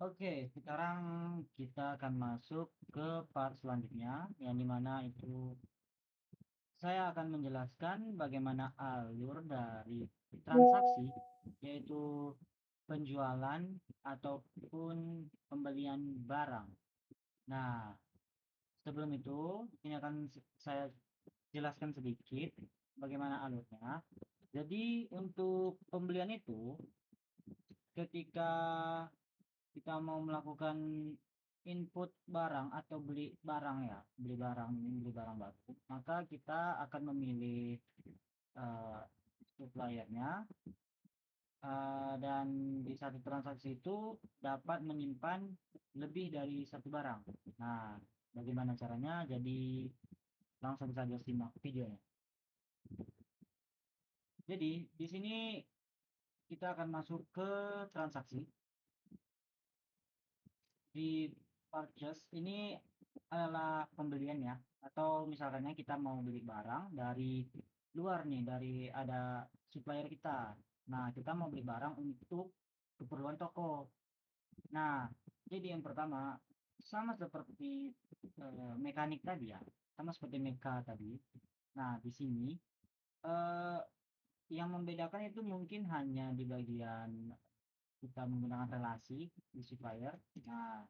Oke, sekarang kita akan masuk ke part selanjutnya, yang dimana itu saya akan menjelaskan bagaimana alur dari transaksi, yaitu penjualan ataupun pembelian barang. Nah, sebelum itu, ini akan saya jelaskan sedikit bagaimana alurnya. Jadi, untuk pembelian itu, ketika kita mau melakukan input barang atau beli barang ya, beli barang baru, maka kita akan memilih uh, suppliernya, dan di satu transaksi itu dapat menyimpan lebih dari satu barang. Nah, bagaimana caranya? Jadi langsung saja simak videonya. Jadi di sini kita akan masuk ke transaksi. Di purchase ini adalah pembelian ya, atau misalnya kita mau beli barang dari luar nih, dari ada supplier kita. Nah, kita mau beli barang untuk keperluan toko. Nah, jadi yang pertama sama seperti mekanik tadi ya, sama seperti meka tadi. Nah, di sini eh, yang membedakan itu mungkin hanya di bagian kita menggunakan relasi di supplier. Nah,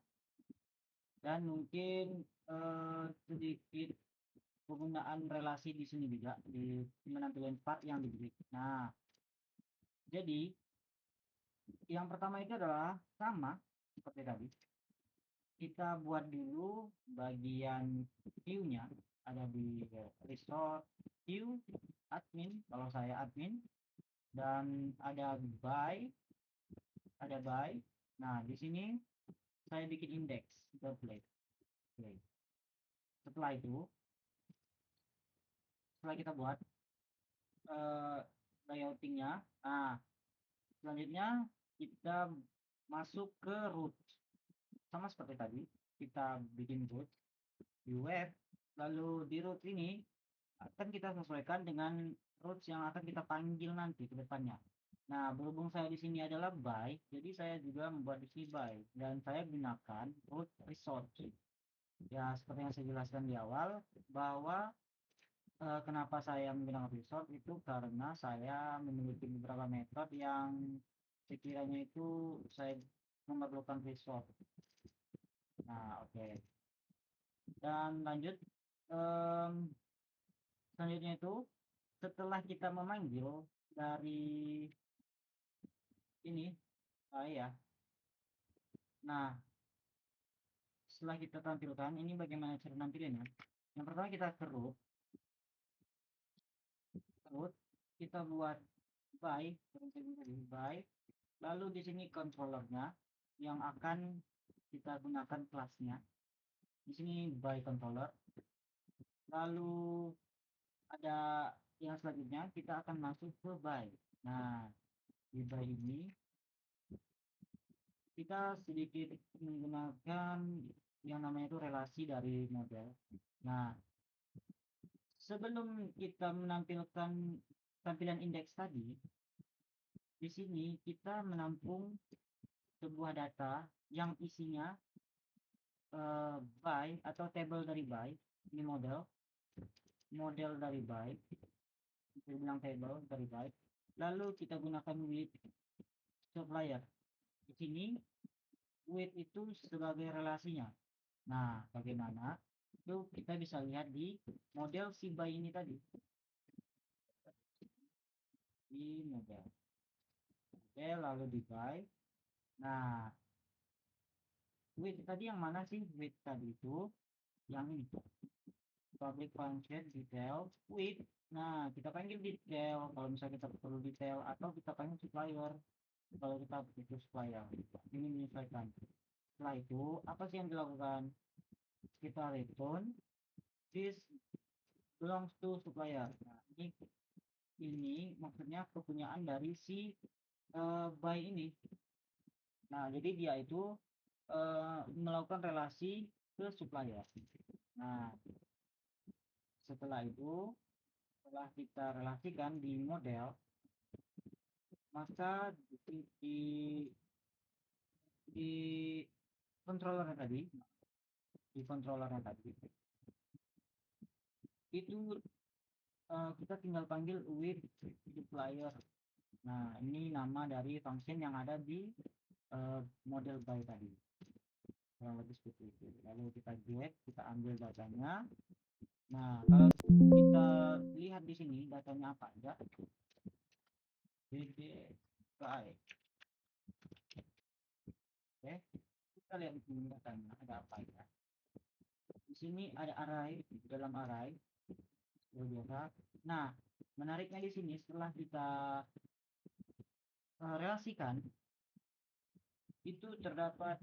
dan mungkin sedikit penggunaan relasi di sini juga di penampilan part yang diberi. Nah, jadi yang pertama itu adalah sama seperti tadi. Kita buat dulu bagian view-nya ada di resort view admin kalau saya admin, dan ada buy. Nah, di sini saya bikin index template. Oke. Setelah itu, setelah kita buat eh, layoutingnya. Nah, selanjutnya kita masuk ke root. Sama seperti tadi, kita bikin root di web. Lalu di root ini akan kita sesuaikan dengan roots yang akan kita panggil nanti ke depannya. Nah, berhubung saya di sini adalah by, jadi saya juga membuat di sini by, dan saya gunakan root resort. Ya, seperti yang saya jelaskan di awal, bahwa kenapa saya menggunakan resort itu karena saya memiliki beberapa metode yang sekiranya itu saya memerlukan resort. Nah, oke. Dan lanjut, em, selanjutnya itu setelah kita memanggil dari ini, ya. Nah, setelah kita tampilkan, ini bagaimana cara nampilinnya. Yang pertama kita kerut, kerut, kita buat by, by. Lalu di sini controllernya yang akan kita gunakan kelasnya. Di sini by controller. Lalu ada yang selanjutnya kita akan masuk ke by. Nah, di by ini kita sedikit menggunakan yang namanya itu relasi dari model. Nah, sebelum kita menampilkan tampilan indeks tadi, di sini kita menampung sebuah data yang isinya by atau table dari by. Ini model dari by. Kita bilang table dari by. Lalu kita gunakan with supplier. Di sini with itu sebagai relasinya. Nah, bagaimana? Itu kita bisa lihat di model si by ini tadi. Di model. Oke, lalu di by. Nah, with tadi yang mana sih? With tadi itu yang ini. Public function detail with. Nah, kita panggil detail kalau misalnya kita perlu detail, atau kita panggil supplier kalau kita butuh supplier. Ini menyesuaikan. Setelah itu, apa sih yang dilakukan? Kita return this belongs to supplier. Nah, ini maksudnya kepunyaan dari si buy ini. Nah, jadi dia itu melakukan relasi ke supplier. Nah, setelah itu, setelah kita relasikan di model, maka di controllernya tadi, di controllernya tadi itu kita tinggal panggil with supplier. Nah, ini nama dari function yang ada di model by tadi. Kurang lebih seperti itu. Lalu kita get, kita ambil datanya. Nah, kalau kita lihat di sini datanya apa aja, DDKI. Oke, kita lihat di sini datanya ada apa ya. Di sini ada array, dalam array biasa. Nah, menariknya di sini setelah kita relasikan itu terdapat,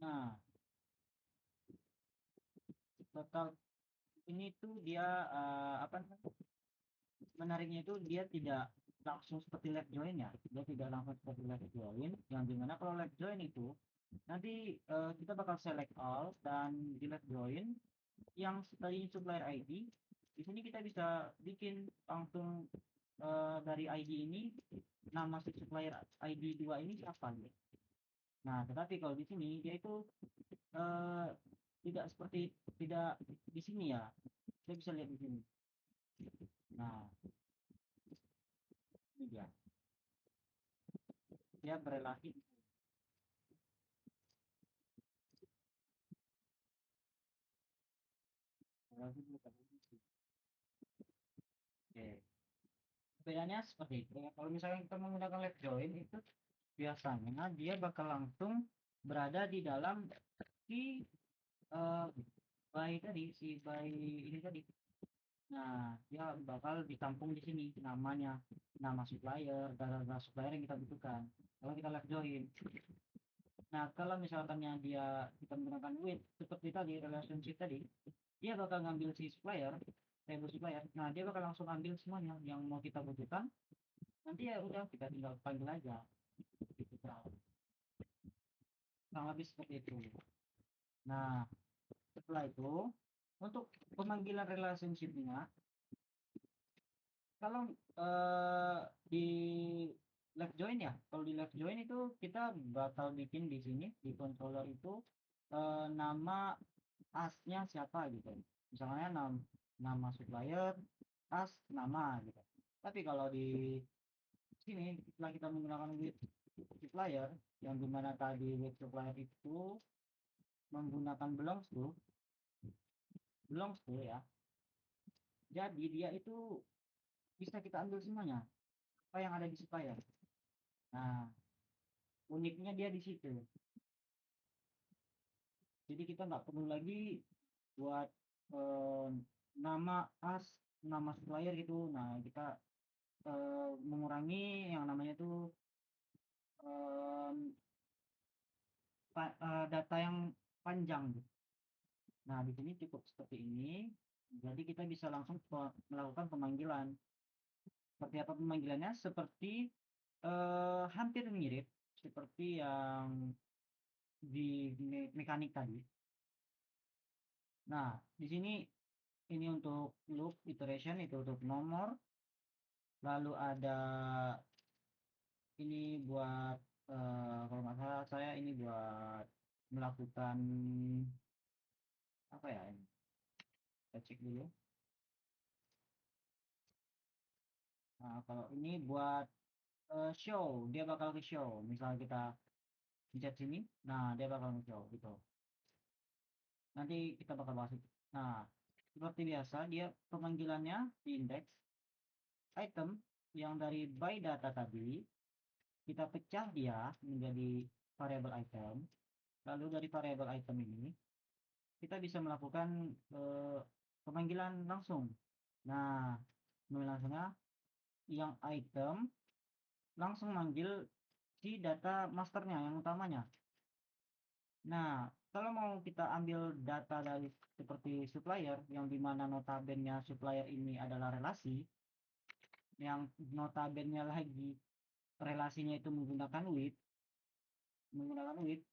nah, total ini tuh dia apa namanya, menariknya itu dia tidak langsung seperti left join ya, dia tidak langsung seperti left join, yang dimana kalau left join itu nanti kita bakal select all, dan di left join yang tadi supplier ID di sini kita bisa bikin langsung dari ID ini nama si supplier ID 2 ini siapa gitu. Nah, tetapi kalau di sini dia itu eh, tidak seperti, tidak di sini ya. Kita bisa lihat di sini. Nah, ini dia. Dia berelasi. Oke. Bedanya seperti itu. Kalau misalnya kita menggunakan left join itu biasanya dia bakal langsung berada di dalam si eh, by tadi, si by ini tadi. Nah, dia bakal ditampung di sini namanya, nama supplier, data supplier yang kita butuhkan. Kalau kita left join. Nah, kalau misalkannya dia kita menggunakan with seperti tadi relationship tadi, dia bakal ngambil si supplier, table supplier. Nah, dia bakal langsung ambil semuanya yang mau kita butuhkan. Nanti ya udah kita tinggal panggil aja. Gitu, kurang lebih seperti itu. Nah, setelah itu untuk pemanggilan relationship-nya, kalau di left join ya, kalau di left join itu kita bakal bikin di sini di controller itu nama asnya siapa gitu, misalnya nama supplier, as nama gitu. Tapi kalau di sini setelah kita menggunakan with supplier, yang dimana tadi with supplier itu menggunakan belongs to ya, jadi dia itu bisa kita ambil semuanya apa yang ada di supplier. Nah, uniknya dia di situ. Jadi kita nggak perlu lagi buat eh, nama as, nama supplier gitu. Nah, kita mengurangi yang namanya tuh em, data yang panjang gitu. Nah, di sini cukup seperti ini. Jadi kita bisa langsung melakukan pemanggilan. Seperti apa pemanggilannya? Seperti hampir mirip seperti yang di mekanik tadi. Nah, di sini ini untuk loop iteration, itu untuk nomor, lalu ada ini buat kalau nggak salah saya ini buat melakukan apa ya ini, kita cek dulu. Nah, kalau ini buat show, dia bakal ke show, misalnya kita pencet sini, nah dia bakal show gitu, nanti kita bakal bahas itu. Nah, seperti biasa dia pemanggilannya di index item yang dari by data tadi, kita pecah dia menjadi variable item. Lalu dari variable item ini kita bisa melakukan pemanggilan langsung. Nah, pemanggilan langsungnya yang item langsung manggil si data masternya yang utamanya. Nah, kalau mau kita ambil data dari seperti supplier yang dimana notabene supplier ini adalah relasi, yang notabene lagi relasinya itu menggunakan with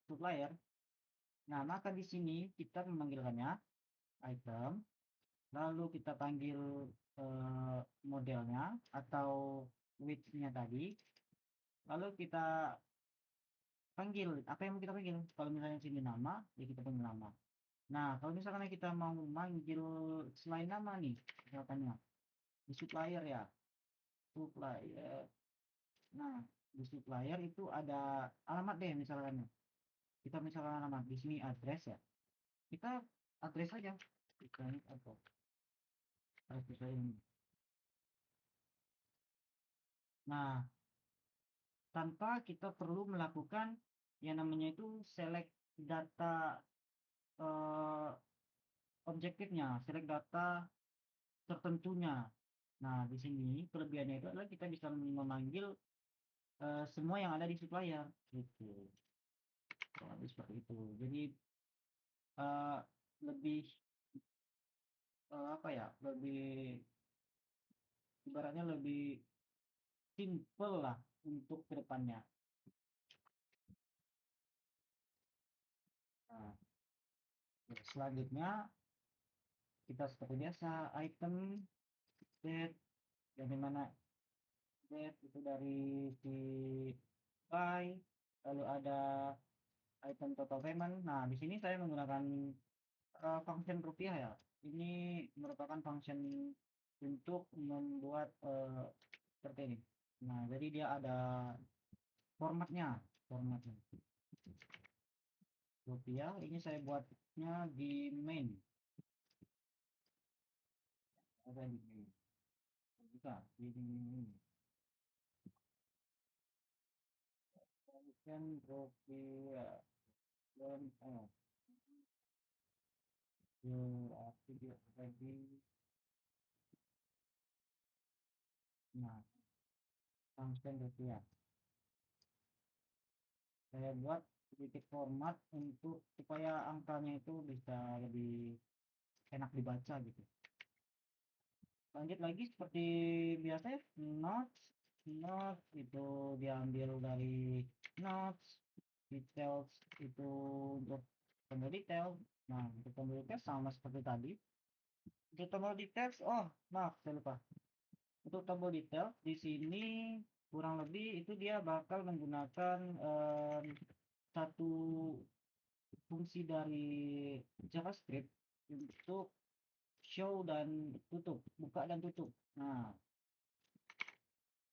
supplier. Nah, maka di sini kita memanggilkannya item, lalu kita panggil modelnya atau width-nya tadi, lalu kita panggil apa yang mau kita panggil. Kalau misalnya sini nama, ya kita panggil nama. Nah, kalau misalkan kita mau manggil selain nama nih, misalkannya di supplier ya, supplier. Nah, di supplier itu ada alamat deh misalkan. Kita misalkan alamat di sini address ya. Kita address aja. Kita atau address ini. Nah, tanpa kita perlu melakukan yang namanya itu select data eh, objektifnya, select data tertentunya. Nah, di sini kelebihannya itu adalah kita bisa memanggil semua yang ada di supplier gitu. Kurang lebih seperti itu. Jadi eh, lebih apa ya? Lebih ibaratnya lebih simple lah untuk kedepannya. Nah, selanjutnya kita seperti biasa item set yang dimana set itu dari si buy, lalu ada item total payment. Nah, di sini saya menggunakan function rupiah ya. Ini merupakan function untuk membuat seperti ini. Nah, jadi dia ada formatnya rupiah. Ini saya buatnya di main. Ada di main. Bisa di main. Function rupiah dan aktif lagi. Nah, function rupiah. Saya buat sedikit format untuk supaya angkanya itu bisa lebih enak dibaca gitu. Lanjut lagi seperti biasa ya, notes notes itu diambil dari notes, details itu untuk tombol detail. Nah, untuk tombol detail sama seperti tadi. Untuk tombol details, oh maaf saya lupa. Untuk tombol detail di sini kurang lebih itu dia bakal menggunakan satu fungsi dari JavaScript untuk show dan tutup, buka dan tutup. Nah,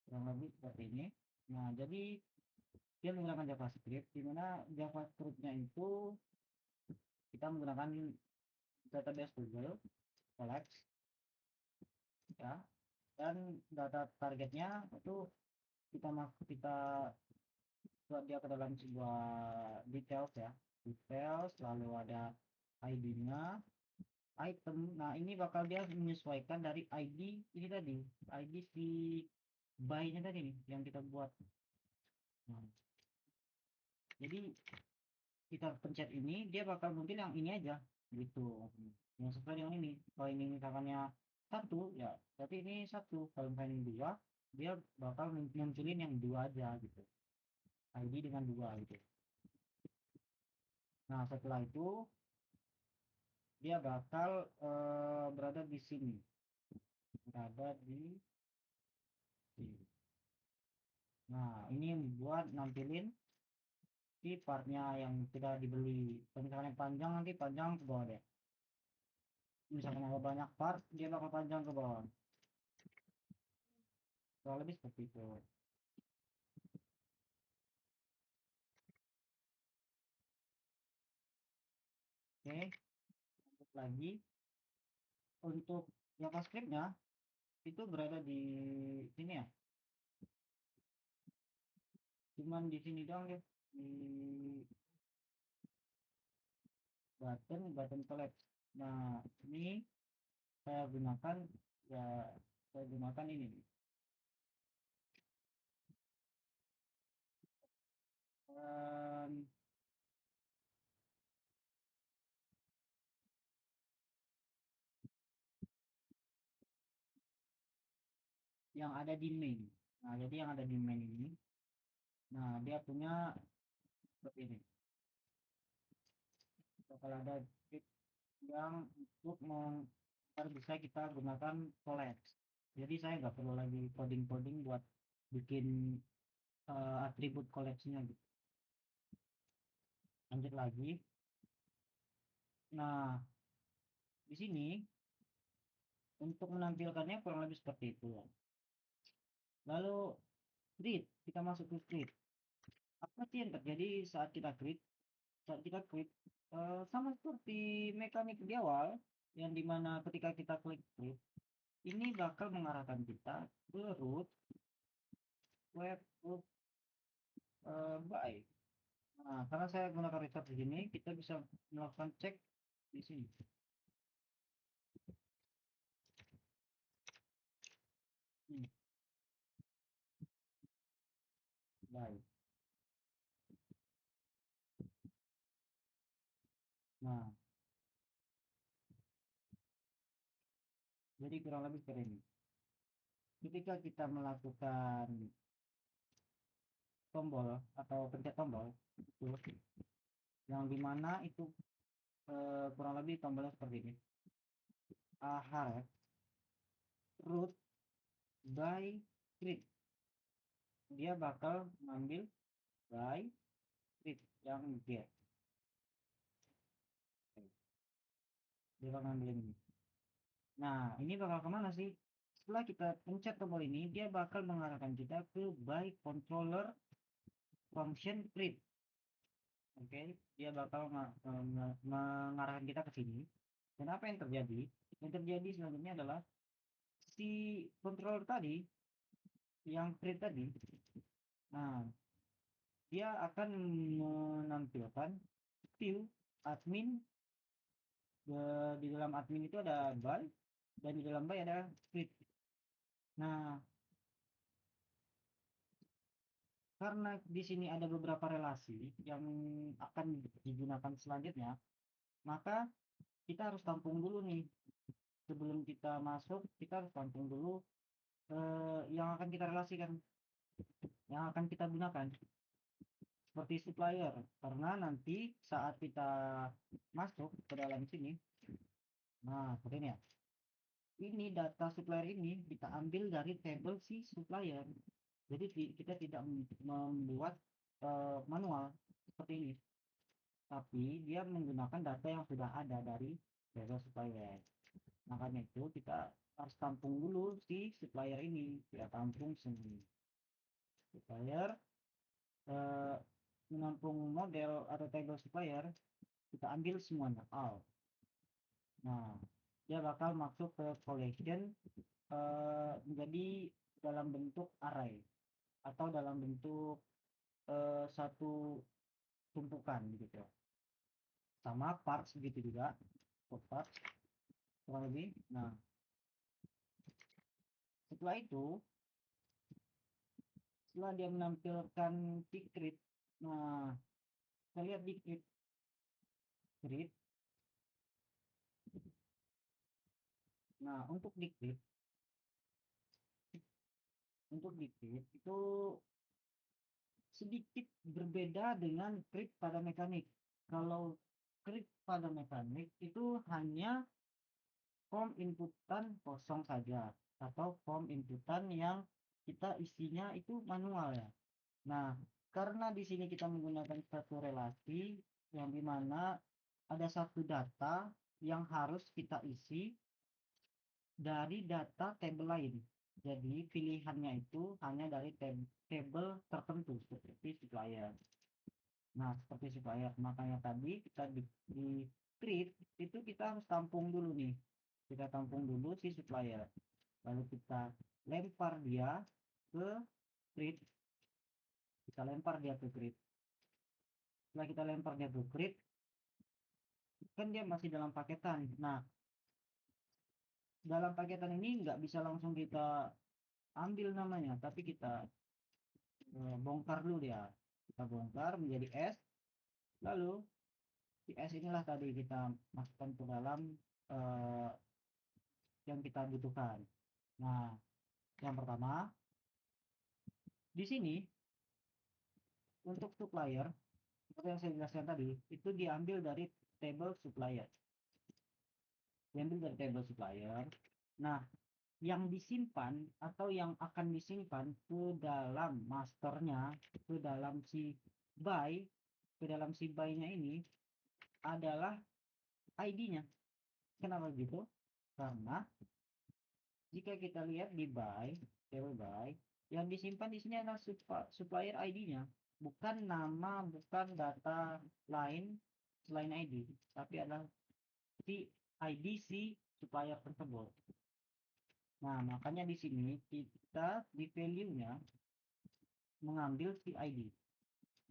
kurang lebih seperti ini. Nah, jadi dia menggunakan JavaScript, di mana JavaScript-nya itu kita menggunakan database Google Collects ya, dan data targetnya itu kita buat dia ke dalam sebuah details ya, details lalu ada ID-nya, item. Nah, ini bakal dia menyesuaikan dari ID ini tadi, ID si buy-nya tadi nih yang kita buat. Nah, jadi kita pencet ini dia bakal muncul yang ini aja gitu, yang sesuai dengan ini. Kalau ini misalkannya satu ya berarti ini satu, kalau misalnya ini dua dia bakal munculin yang dua aja gitu, ID dengan dua gitu. Nah, setelah itu dia bakal berada di sini, berada di sini. Nah, ini buat nampilin si partnya yang sudah dibeli. Kalau misalnya panjang nanti panjang ke bawah deh, misalkan ada banyak part dia bakal panjang ke bawah, kurang lebih seperti itu. Oke, lanjut lagi untuk JavaScript-nya itu berada di sini ya, cuman di sini doang ya, di button collect. Nah, ini saya gunakan ya, saya gunakan ini um, yang ada di main. Nah, jadi yang ada di main ini, nah dia punya seperti ini, bakal ada script yang untuk bisa kita gunakan collect. Jadi saya nggak perlu lagi coding-coding buat bikin atribut koleksinya gitu. Lanjut lagi. Nah, di sini untuk menampilkannya kurang lebih seperti itu. Lalu create, kita masuk ke create. Apa sih yang terjadi saat kita create? Saat kita create sama seperti mekanik di awal, yang dimana ketika kita klik create, ini bakal mengarahkan kita ke root web root by. Nah, karena saya gunakan restart di sini, kita bisa melakukan cek di sini. Hmm, baik. Nah, jadi kurang lebih seperti ini. Ketika kita melakukan tombol atau pencet tombol itu, yang dimana itu kurang lebih tombolnya seperti ini. Aha, root by create. Dia bakal ngambil by create yang dia. Dia bakal ngambil ini. Nah, ini bakal kemana sih? Setelah kita pencet tombol ini, dia bakal mengarahkan kita ke by controller function create. Oke, dia bakal mengarahkan kita ke sini. Dan apa yang terjadi? Yang terjadi selanjutnya adalah si controller tadi, yang create tadi, nah, dia akan menampilkan view admin. Di dalam admin itu ada by, dan di dalam by ada create. Nah, karena di sini ada beberapa relasi yang akan digunakan selanjutnya, maka kita harus tampung dulu nih. Sebelum kita masuk, kita harus tampung dulu yang akan kita relasikan, yang akan kita gunakan seperti supplier. Karena nanti saat kita masuk ke dalam sini, nah seperti ini ya. Ini data supplier ini kita ambil dari table si supplier. Jadi kita tidak membuat manual seperti ini, tapi dia menggunakan data yang sudah ada dari table supplier. Makanya itu kita harus tampung dulu si supplier ini, kita tampung sendiri supplier, eh, menampung model atau table supplier, kita ambil semuanya all. Nah, dia bakal masuk ke collection menjadi dalam bentuk array atau dalam bentuk satu tumpukan gitu, sama parts gitu juga, parts kurang lebih. Nah, setelah itu, setelah dia menampilkan di create, nah kita lihat di create. Nah, untuk di create itu sedikit berbeda dengan create pada mekanik. Kalau create pada mekanik itu hanya form inputan kosong saja, atau form inputan yang kita isinya itu manual ya. Nah, karena di sini kita menggunakan satu relasi yang dimana ada satu data yang harus kita isi dari data tabel lain. Jadi pilihannya itu hanya dari tabel tertentu seperti supplier. Nah, seperti supplier. Makanya tadi kita di create itu kita harus tampung dulu nih. Kita tampung dulu si supplier. Lalu kita lempar dia ke create. Kita lempar dia ke create. Setelah kita lempar dia ke create, kan dia masih dalam paketan. Nah, dalam paketan ini nggak bisa langsung kita ambil namanya, tapi kita bongkar dulu dia. Kita bongkar menjadi S, lalu di S inilah tadi kita masukkan ke dalam eh, yang kita butuhkan. Nah, yang pertama di sini untuk supplier seperti yang saya jelaskan tadi, itu diambil dari table supplier. Diambil dari table supplier. Nah, yang disimpan atau yang akan disimpan ke dalam masternya, ke dalam si buy, ke dalam si buy-nya ini adalah ID-nya. Kenapa gitu? Karena jika kita lihat di buy, table buy, yang disimpan di sini adalah supplier ID-nya, bukan nama, bukan data lain selain ID, tapi adalah si ID si supplier tersebut. Nah, makanya di sini kita di value-nya mengambil si ID.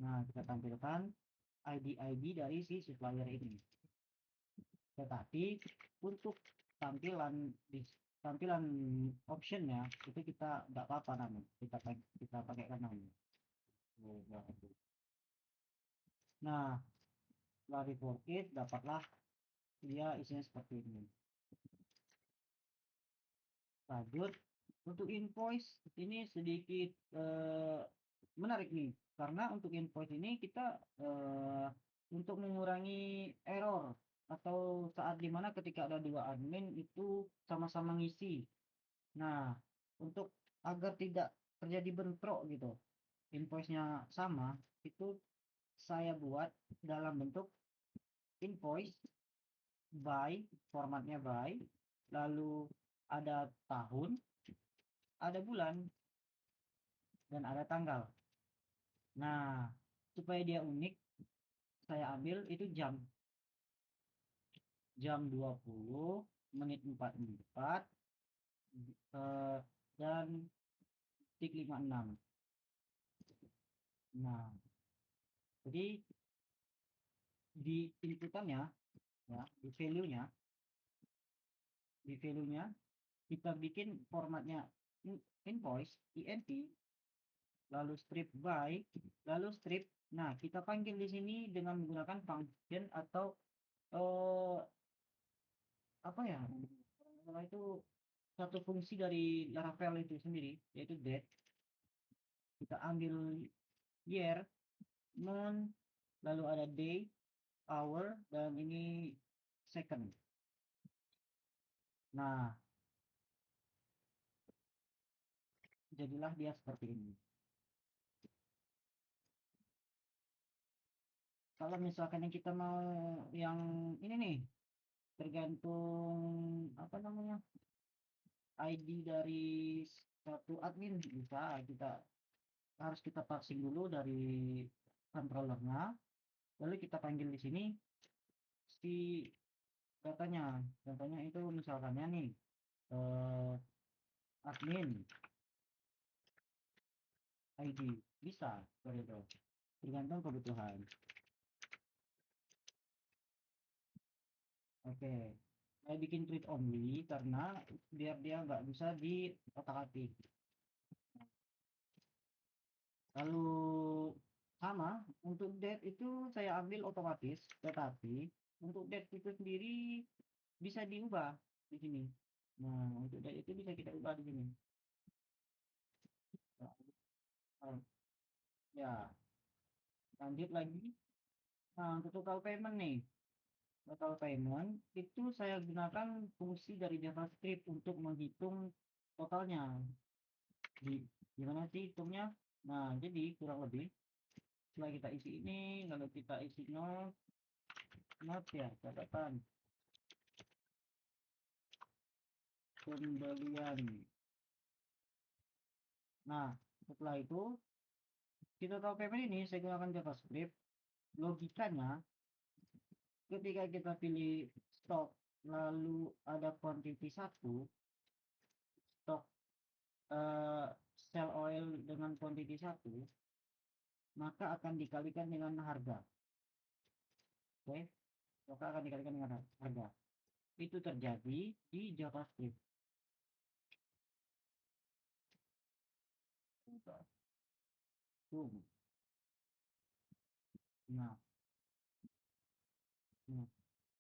Nah, kita tampilkan ID-ID dari si supplier ini. Tetapi untuk tampilan optionnya itu kita nggak apa-apa namun kita pakaikan namanya. Nah, setelah report it dapatlah dia isinya seperti ini. Lanjut untuk invoice ini sedikit menarik nih, karena untuk invoice ini kita untuk mengurangi error atau saat dimana ketika ada dua admin itu sama-sama ngisi. Nah, untuk agar tidak terjadi bentrok gitu, invoice-nya sama, itu saya buat dalam bentuk invoice by, formatnya by, lalu ada tahun, ada bulan, dan ada tanggal. Nah, supaya dia unik, saya ambil itu jam 20 menit 44 dan detik 56. Nah, jadi di inputannya ya, di value-nya kita bikin formatnya invoice INV, lalu strip by, lalu strip. Nah, kita panggil di sini dengan menggunakan function atau apa ya? Kalau itu satu fungsi dari Laravel itu sendiri, yaitu date. Kita ambil year, month, lalu ada day, hour, dan ini second. Nah, jadilah dia seperti ini. Kalau misalkan yang kita mau yang ini nih, tergantung apa namanya, ID dari satu admin, bisa kita harus kita parsing dulu dari controllernya, lalu kita panggil di sini si datanya itu misalkannya nih eh, admin ID, bisa seperti itu, tergantung kebutuhan. Oke, saya bikin read only karena biar dia nggak bisa di otak-atik. Lalu sama untuk date itu saya ambil otomatis, tetapi untuk date itu sendiri bisa diubah di sini. Nah, untuk date itu bisa kita ubah di sini. Nah, ya, lanjut lagi. Nah, untuk total payment nih, total payment itu saya gunakan fungsi dari JavaScript untuk menghitung totalnya. Gimana sih hitungnya? Nah, jadi kurang lebih setelah kita isi ini, lalu kita isi note ya, catatan pembelian. Nah, setelah itu kita tahu payment ini saya gunakan JavaScript. Logikanya ketika kita pilih stok lalu ada quantity 1, stok eh, sell oil dengan quantity 1, maka akan dikalikan dengan harga. Oke, maka akan dikalikan dengan harga. Itu terjadi di JavaScript. Tuh. Nah, nah,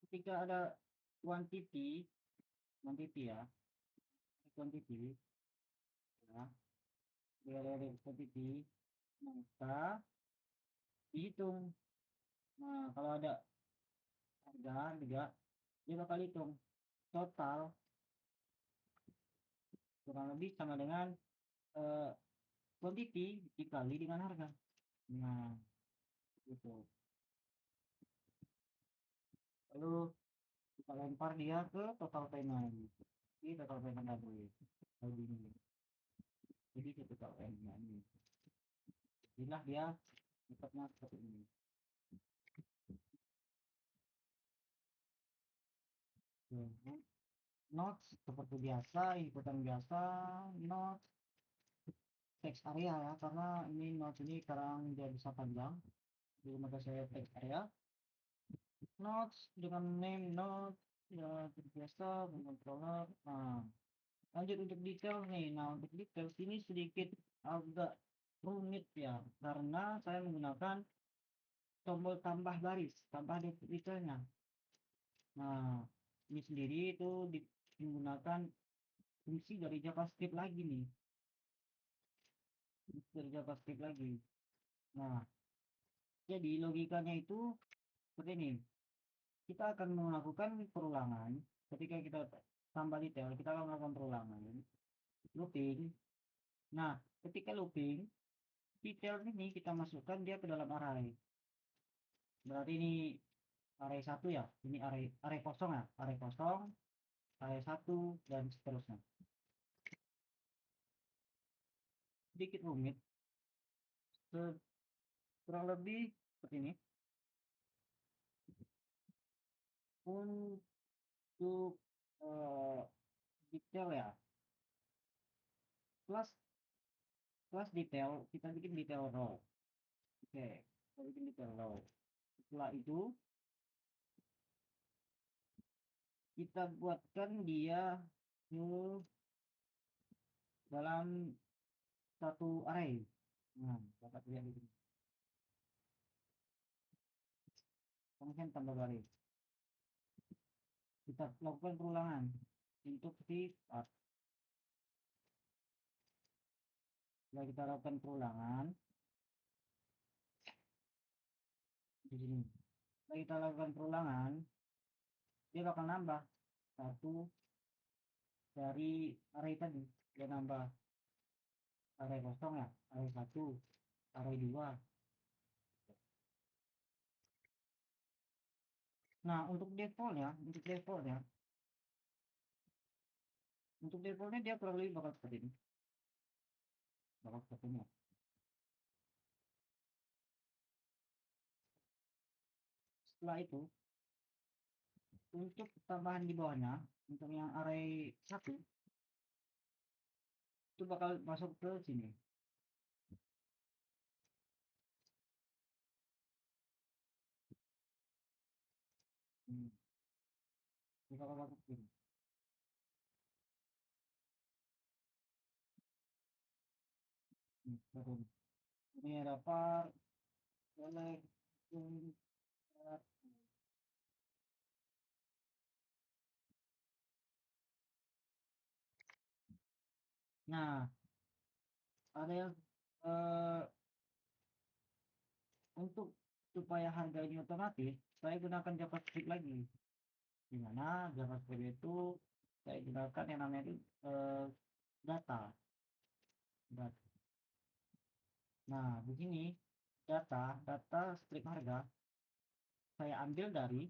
ketika ada quantity, ya, quantity, ya, dari quantity, maka dihitung. Nah, kalau ada harga juga, dia bakal hitung total kurang lebih sama dengan eh, quantity dikali dengan harga. Nah, gitu. lalu kita lempar dia ke total payment. Ini total payment tadi ini, jadi ke total payment ini, inilah dia metodenya seperti ini. Notes seperti biasa, ikutan biasa, notes text area ya, karena ini notes ini sekarang dia bisa panjang, jadi maka saya text area, notes dengan name notes ya seperti biasa, controller. Nah, lanjut untuk detail nih. Nah, untuk detail ini sedikit agak rumit ya, karena saya menggunakan tombol tambah baris, tambah detailnya. Nah, ini sendiri itu menggunakan fungsi dari JavaScript lagi nih, dari JavaScript lagi. Nah, jadi logikanya itu seperti ini. Kita akan melakukan perulangan. Ketika kita tambah detail, kita akan melakukan perulangan, looping. Nah, ketika looping, detail ini kita masukkan dia ke dalam array. Berarti ini array 1 ya, ini array kosong ya, array kosong, array 1 dan seterusnya. Sedikit rumit, kurang lebih seperti ini. Untuk detail ya, plus plus detail, kita bikin detail row. Oke, kita bikin detail row. Setelah itu kita buatkan dia ke dalam satu array. Nah, dapat lihat di sini. Function tambah baris. Kita lakukan perulangan untuk si part. Setelah kita lakukan perulangan di sini. Setelah kita lakukan perulangan, dia bakal nambah satu dari array tadi. Dia nambah array kosong ya, array 1, array 2. Nah, untuk defaultnya dia kurang lebih bakal seperti ini. Bakal seperti ini. Setelah itu, untuk tambahan di bawahnya, untuk yang array 1, itu bakal masuk ke sini. Hmm. Ini bakal masuk sini. Hmm. Ini dapat select. Nah, ada yang untuk supaya harga ini otomatis, saya gunakan JavaScript lagi. Di mana JavaScript itu saya gunakan yang namanya itu data. Nah, di sini data strip harga saya ambil dari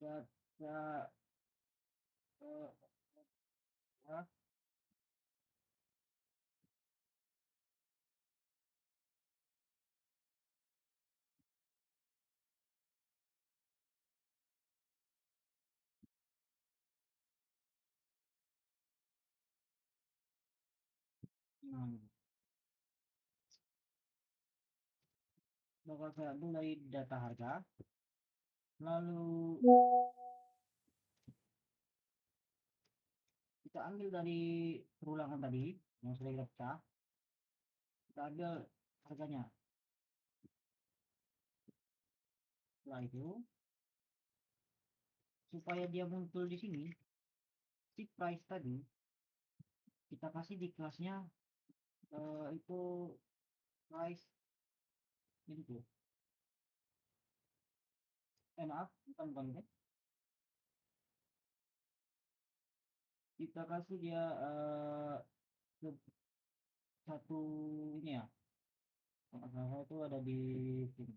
data eh, hmm, bakal saya ambil dari data harga, lalu kita ambil dari perulangan tadi yang sudah kita pecah, kita ambil harganya. Setelah itu supaya dia muncul di sini si price tadi, kita kasih di kelasnya itu price itu maaf, bukan ini. Kita kasih dia satu ini ya, Kalau nggak salah itu ada di sini.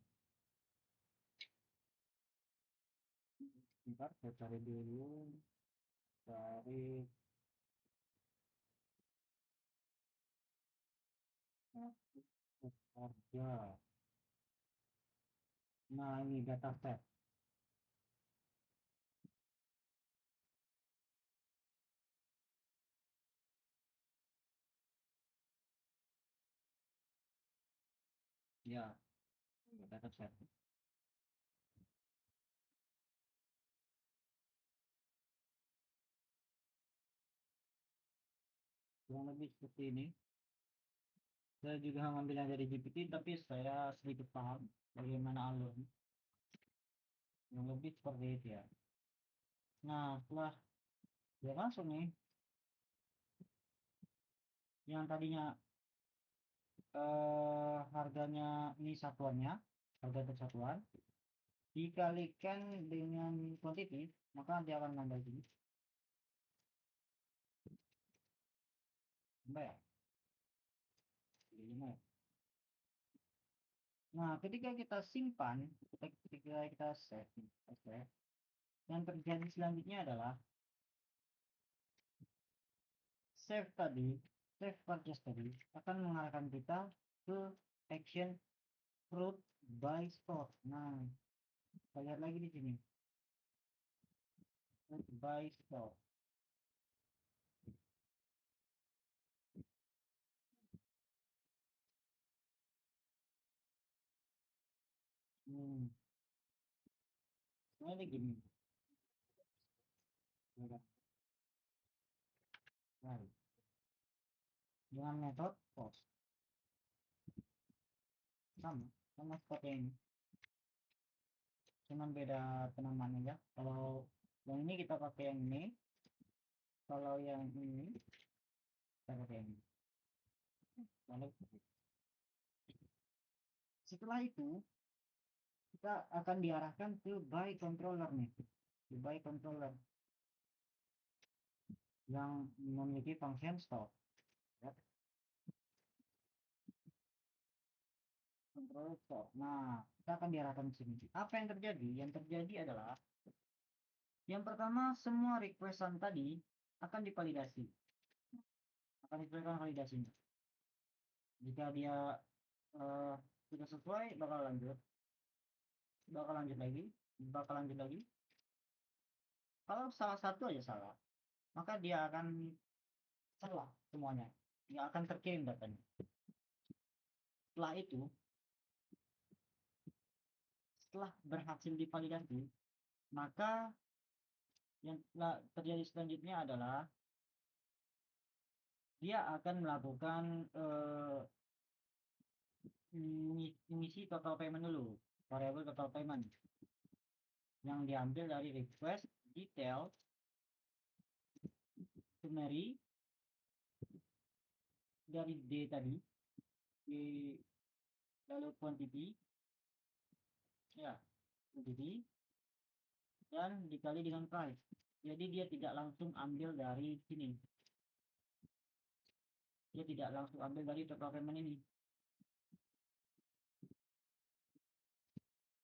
Bentar, saya cari dulu. Cari kerja. Nah, ini data set. Ya, data set. Kurang lebih seperti ini. Saya juga mengambilnya dari GPT, tapi saya sedikit paham bagaimana alur. Yang lebih seperti itu ya. Nah, setelah dia masuk nih, yang tadinya harganya ini satuannya, harga persatuan, dikalikan dengan quantity, maka dia akan nambah gini. Nambah ya? Jadi, nah, ketika kita simpan, ketika kita save, yang terjadi selanjutnya adalah save tadi, save purchase tadi akan mengarahkan kita ke action fruit by store. Nah, kita lihat lagi di sini, fruit by store. Hmm, sebenarnya gini, ya kan? Nah, dengan metode post sama, sama seperti ini, cuman beda penamaan aja. Kalau yang ini kita pakai yang ini, kalau yang ini kita pakai yang ini. Lalu setelah itu kita akan diarahkan ke by controller nih, ke by controller yang memiliki function stop ya, control stop. Nah, kita akan diarahkan ke sini. Apa yang terjadi? Yang terjadi adalah yang pertama, semua requestan tadi akan divalidasi, akan diberikan validasinya. Jika dia eh, sudah sesuai, bakal lanjut lagi, bakal lanjut lagi. Kalau salah satu aja salah, maka dia akan salah semuanya, nggak akan terkirim datanya. Setelah itu, setelah berhasil divalidasi, maka yang terjadi selanjutnya adalah dia akan melakukan mengisi total payment dulu, variable total payment yang diambil dari request detail summary dari D tadi, di lalu quantity ya, quantity dan dikali dengan price. Jadi dia tidak langsung ambil dari sini, dia tidak langsung ambil dari total payment ini,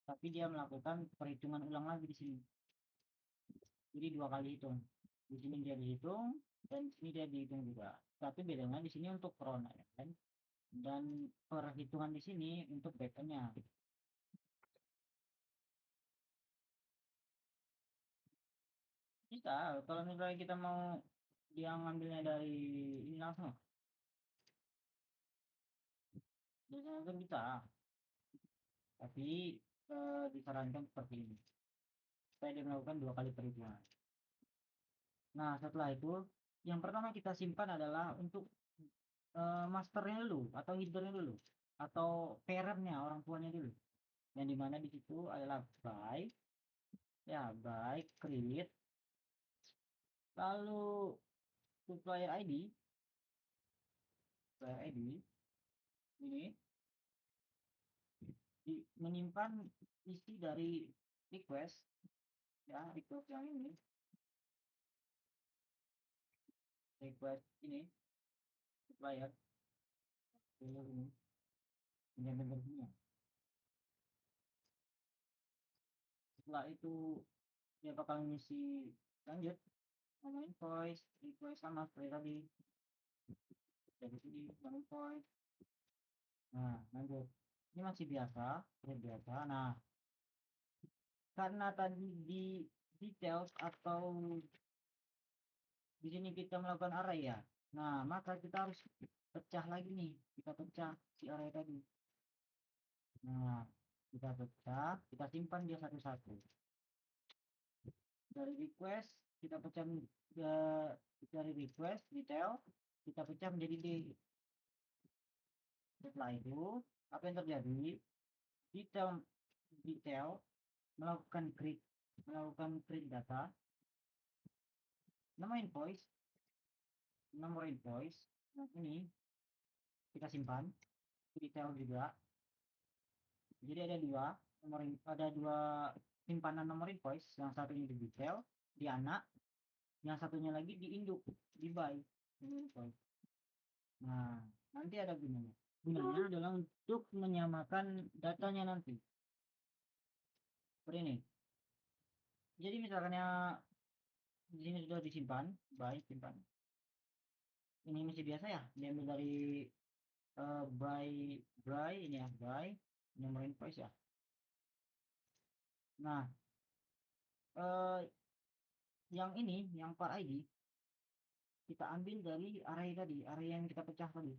tapi dia melakukan perhitungan ulang lagi di sini. Jadi dua kali hitung. Di sini dia dihitung dan di sini dia dihitung juga. Tapi bedanya di sini untuk corona ya kan. Dan perhitungan di sini untuk backendnya. Kita kalau misalnya kita mau dia ngambilnya dari ini langsung, biasanya kan bisa. Tapi disarankan seperti ini. Supaya dia melakukan dua kali perhitungan. Nah, setelah itu yang pertama kita simpan adalah untuk masternya dulu atau leadernya dulu atau parentnya orang tuanya dulu, yang dimana di situ adalah by ya by create, lalu supplier ID, supplier ID ini menyimpan isi dari request ya, request yang ini, request ini supplier ini. Benar-benarnya. Setelah itu dia bakal ngisi lanjut ngomongin voice request sama seperti tadi dari sini ngomongin voice. Nah lanjut, ini masih biasa, seperti biasa. Nah karena tadi di details atau di sini kita melakukan array ya, nah maka kita harus pecah lagi nih, kita pecah si array tadi. Nah kita pecah, kita simpan dia satu-satu. Dari request kita pecah dari request detail kita pecah menjadi D. Setelah itu apa yang terjadi, detail detail melakukan create data, nama invoice, nomor invoice. Nah, ini kita simpan detail juga. Jadi ada dua simpanan nomor invoice, yang satunya di detail di anak, yang satunya lagi di induk di buy invoice. Nah nanti ada gunanya adalah untuk menyamakan datanya nanti seperti ini. Jadi misalnya di sini sudah disimpan baik simpan, ini masih biasa ya diambil dari by ini ya, by nomor invoice ya. Nah eh, yang ini yang par ID kita ambil dari array tadi, array yang kita pecah tadi.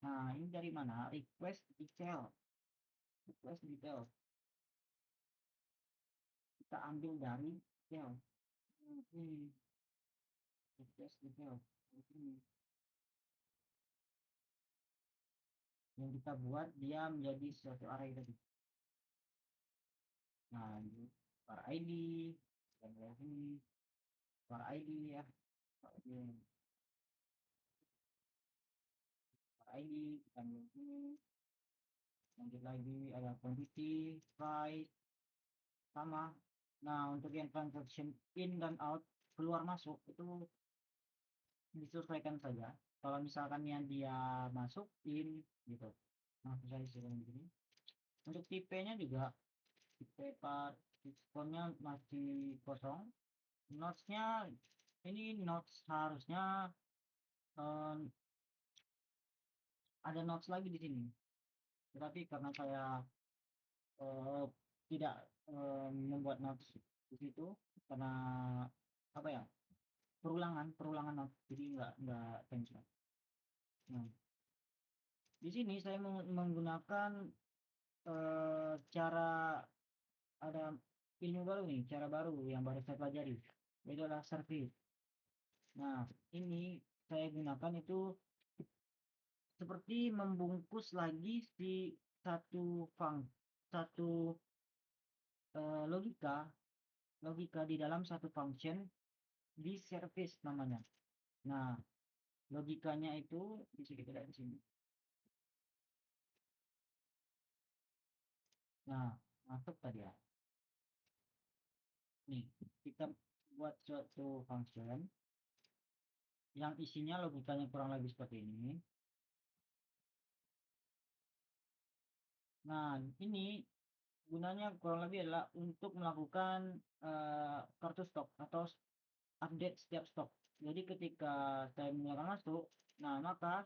Nah ini dari mana, request detail kita ambil dari detail. Ini request detail ini yang kita buat dia menjadi suatu array tadi. Nah ini par ID dan ini par ID ya, par ID dan ini lanjut lagi ada quantity price sama. Nah untuk yang transaction in dan out, keluar masuk itu disesuaikan saja. Kalau misalkan yang dia masuk in gitu, nah bisa disesuaikan begini. Untuk tipenya juga tipe responnya masih kosong. Notesnya ini notes harusnya ada notes lagi di sini, tetapi karena saya eh, tidak membuat notes di situ karena apa ya, perulangan notes, jadi nggak tension. Nah di sini saya menggunakan cara, ada ilmu baru nih, cara baru yang baru saya pelajari, itu adalah service. Nah ini saya gunakan itu seperti membungkus lagi si satu logika logika di dalam satu function di service namanya. Nah logikanya itu bisa kita lihat di sini. Nah masuk tadi ya, nih kita buat suatu function yang isinya logikanya kurang lebih seperti ini. Nah ini gunanya kurang lebih adalah untuk melakukan kartu stok atau update setiap stok. Jadi ketika saya menyalakan masuk, nah maka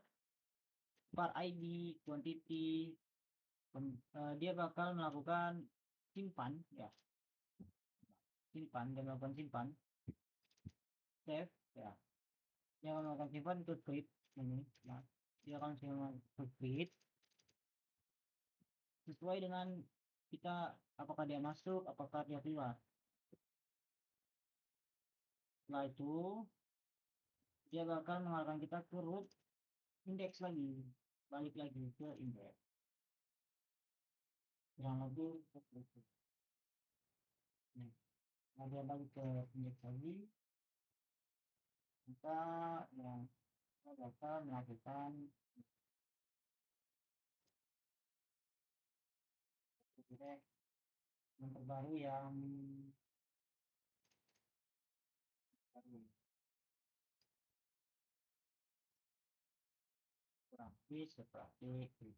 par ID quantity dia bakal melakukan simpan ya, simpan dan melakukan simpan save ya, dia akan melakukan simpan itu create ini. Nah dia akan simpan create sesuai dengan kita, apakah dia masuk apakah dia keluar. Setelah itu dia bakal mengarahkan kita ke root index lagi, balik lagi ke index yang lebih nih. Nah dia balik ke index lagi, kita yang bakal melakukan yang terbaru yang baru, kurang lebih seperti itu.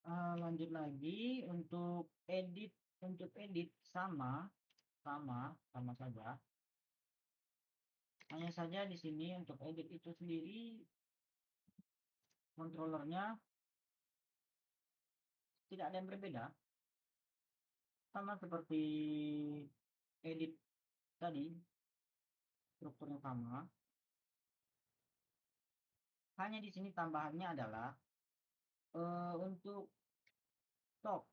Lanjut lagi untuk edit sama sama sama saja. Hanya saja di sini untuk edit itu sendiri kontrolernya tidak ada yang berbeda, sama seperti edit tadi, strukturnya sama. Hanya di sini tambahannya adalah untuk stok,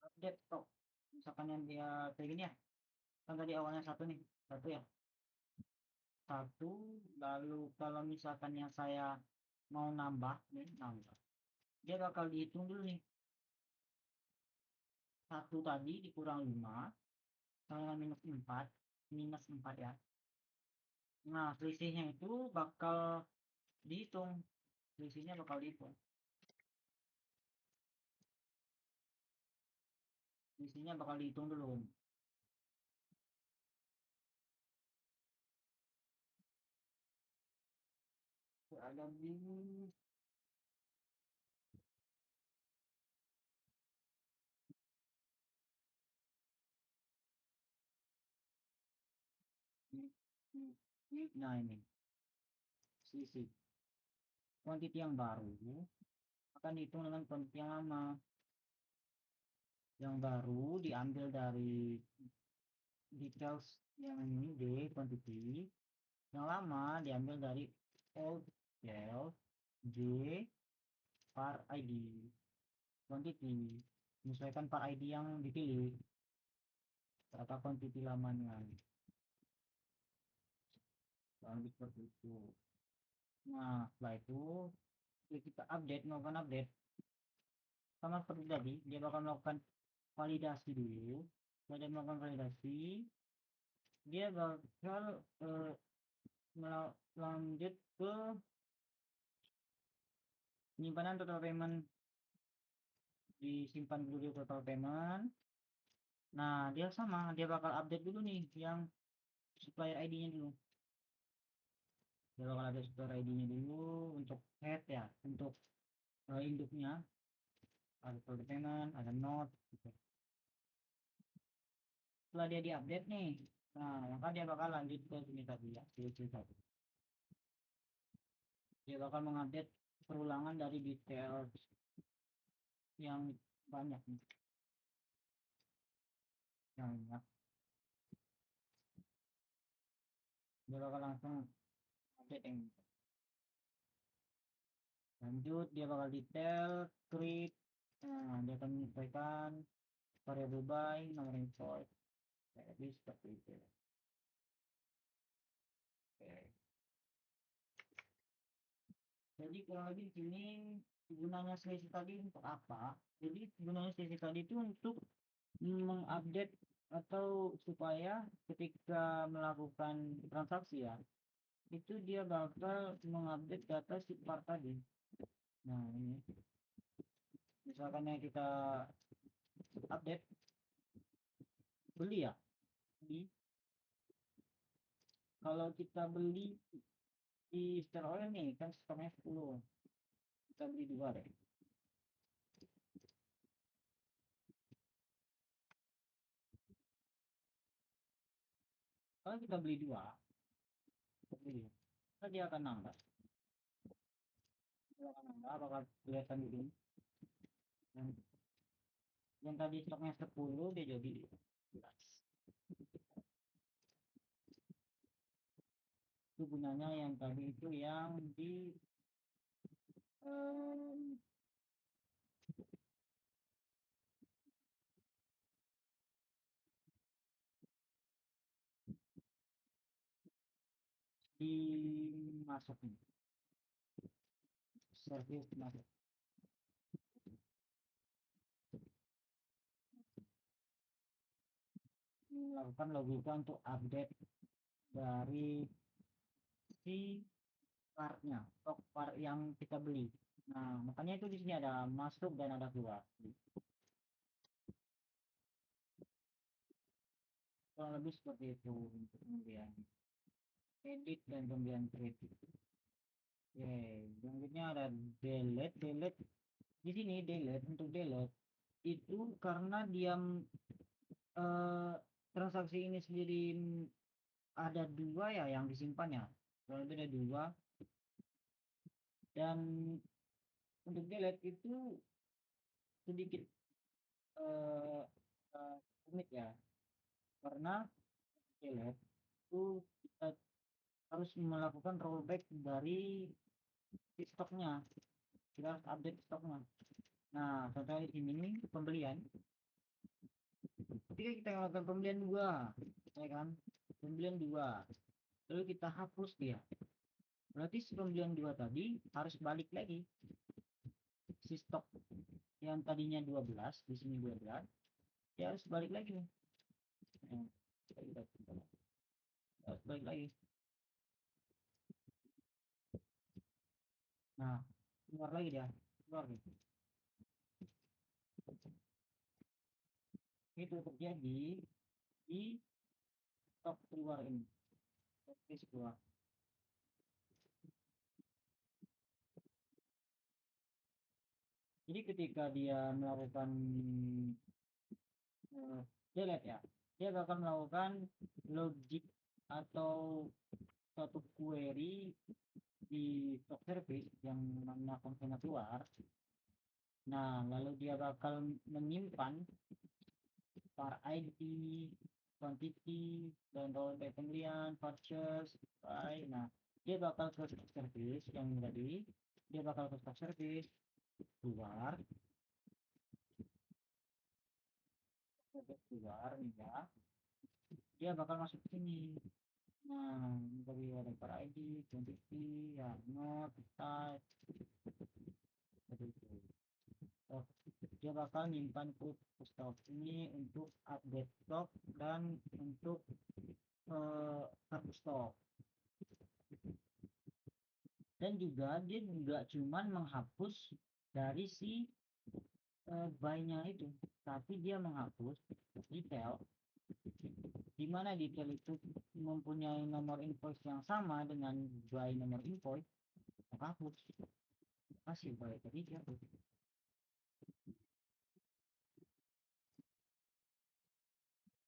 update stok. Misalkan yang dia kayak gini ya, kan tadi awalnya satu nih, satu ya, satu. Lalu kalau misalkan yang saya mau nambah nih, nambah, dia bakal dihitung dulu nih. Satu tadi dikurang 5 sama minus 4 ya. Nah, selisihnya itu bakal dihitung. Selisihnya bakal dihitung. Selisihnya bakal dihitung dulu. Ada di nah ini selisih. Quantity yang baru akan dihitung dengan quantity yang lama. Yang baru diambil dari details yang ini D quantity. Yang lama diambil dari old details J par ID quantity. Menyesuaikan par ID yang dipilih berapa quantity lamanya. Lanjut seperti itu. Nah, setelah itu kita update, melakukan update sama seperti tadi, dia bakal melakukan validasi dulu. Setelah dia melakukan validasi, dia bakal lanjut ke penyimpanan total payment. Disimpan dulu di total payment. Nah, dia sama, dia bakal update dulu nih yang supplier ID-nya dulu. Dia bakal update supplier ID-nya dulu untuk head ya, untuk induknya. Ada total payment, ada note gitu. Setelah dia diupdate nih, nah maka dia bakal lanjut ke sini tadi ya, sini tadi. Dia bakal mengupdate perulangan dari detail yang banyak nih. Yang banyak. Dia bakal langsung update yang lanjut, dia bakal detail create. Nah, dia akan menyesuaikan variable by nomor import. Jadi seperti itu. Oke. Jadi kurang lebih di sini gunanya selisih tadi untuk apa? Jadi gunanya selisih tadi itu untuk mengupdate atau supaya ketika melakukan transaksi ya, itu dia bakal mengupdate data si part tadi. Nah ini misalkan yang kita update beli ya, beli. Kalau kita beli di Star Oil nih kan stoknya 10, kita beli 2 deh. Kalau kita beli 2, beli, kan dia akan nambah. Dia akan nambah, bakal kelihatan di sini. Yang tadi stoknya 10 dia jadi 11. Itu gunanya yang tadi itu yang um, dimasukin service masuk, melakukan logika untuk update dari si partnya, stok part yang kita beli. Nah makanya itu di sini ada masuk dan ada keluar, kurang lebih seperti itu untuk kemudian edit dan kemudian create. Oke, selanjutnya ada delete. di sini delete, untuk delete itu karena dia eh, transaksi ini sendiri ada dua ya yang disimpannya, kalau itu ada dua. Dan untuk delete itu sedikit eh, rumit ya, karena delete itu kita harus melakukan rollback dari stoknya, kita harus update stoknya. Nah, contohnya di sini pembelian, ketika kita melakukan pembelian dua, ya kan, pembelian dua, lalu kita hapus dia, berarti si pembelian dua tadi harus balik lagi, si stok yang tadinya 12 di sini 12, dia harus balik lagi. Nah, harus balik lagi. Nah, keluar lagi dia, keluar gitu. Itu terjadi di stok keluar ini, stok keluar. Jadi ketika dia melakukan delete ya, dia bakal melakukan logik atau suatu query di stock service yang mana kontainer keluar. Nah, lalu dia bakal menyimpan par ID, quantity, dan rollback pembelian, purchase, buy. Nah, dia bakal ke stock service yang tadi, dia bakal ke stock service, keluar, keluar nih ya, dia bakal masuk ke sini. Nah, dari ada per ID, quantity, ya, not, type, seperti itu. Oh, dia bakal nyimpan code stok ini untuk update stok dan untuk hapus stok. Dan juga dia juga cuman menghapus dari si buy-nya itu, tapi dia menghapus detail, di mana detail itu mempunyai nomor invoice yang sama dengan buy nomor invoice, maka hapus, kasih buy tadi dia hapus.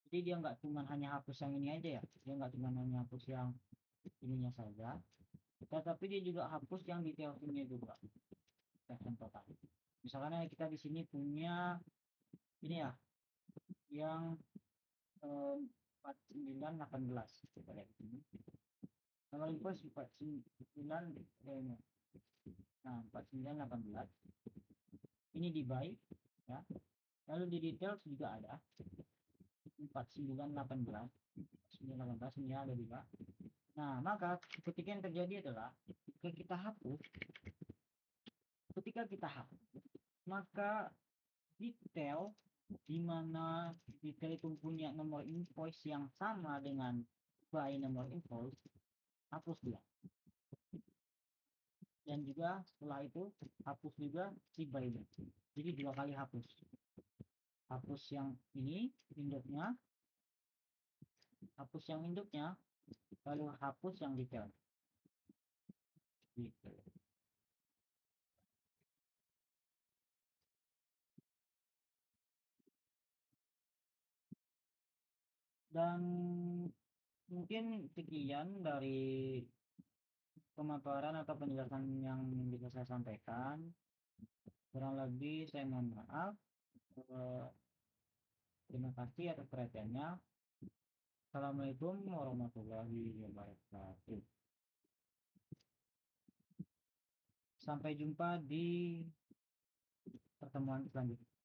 Jadi dia nggak cuma hanya hapus yang ini aja ya, dia nggak cuma hanya hapus yang ininya saja, tetapi dia juga hapus yang detail ini juga, total. Misalnya kita di sini punya ini ya, yang 4918, coba lihat di sini. Nomor invoice 49, nah 4918 ini di buy ya. Lalu di details juga ada 4918, 918 ini ada juga. Nah, maka ketika yang terjadi adalah ketika kita hapus, maka detail di mana detail itu punya nomor invoice yang sama dengan buy nomor invoice, hapus dia. Dan juga setelah itu hapus juga si buy. Jadi dua kali hapus. Hapus yang ini induknya, lalu hapus yang detail. Gitu. Dan mungkin sekian dari pemaparan atau penjelasan yang bisa saya sampaikan. Kurang lebih saya mohon maaf. Eh, Terima kasih atas perhatiannya. Assalamualaikum warahmatullahi wabarakatuh. Sampai jumpa di pertemuan selanjutnya.